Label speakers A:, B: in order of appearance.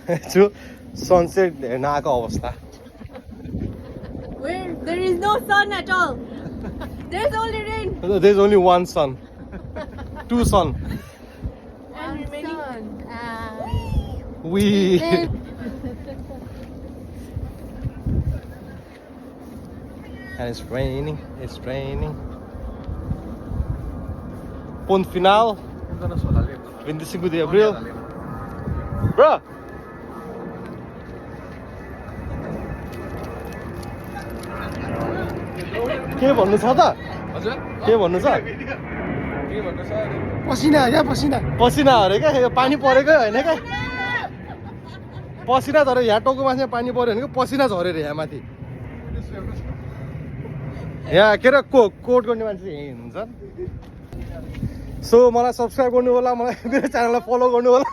A: छु सनसेट हेर्न आएको अवस्था
B: Where there is no sun at all. There's only rain.
A: There's only one sun. Two sun.
B: And remaining.
A: We. And it's raining. It's raining. Ponto final. 25 de abril. Bro. के भन्नु छ त
C: हजुर
A: के भन्नु छ
C: के भन्नु छ
A: पसिना क्या पसिना पसिना अरे क्या यो पानी परेकै होइन क्या पसिना झरे यहाँ टाउको माथि पानी पऱ्यो भने पसिना झऱ्यो अरे यहाँ माथि यहाँ के अरे कोट गर्ने मान्छे यहीँ हुनुहुन्छ सो मलाई सब्सक्राइब गर्नु होला मलाई मेरो च्यानललाई फलो गर्नु होला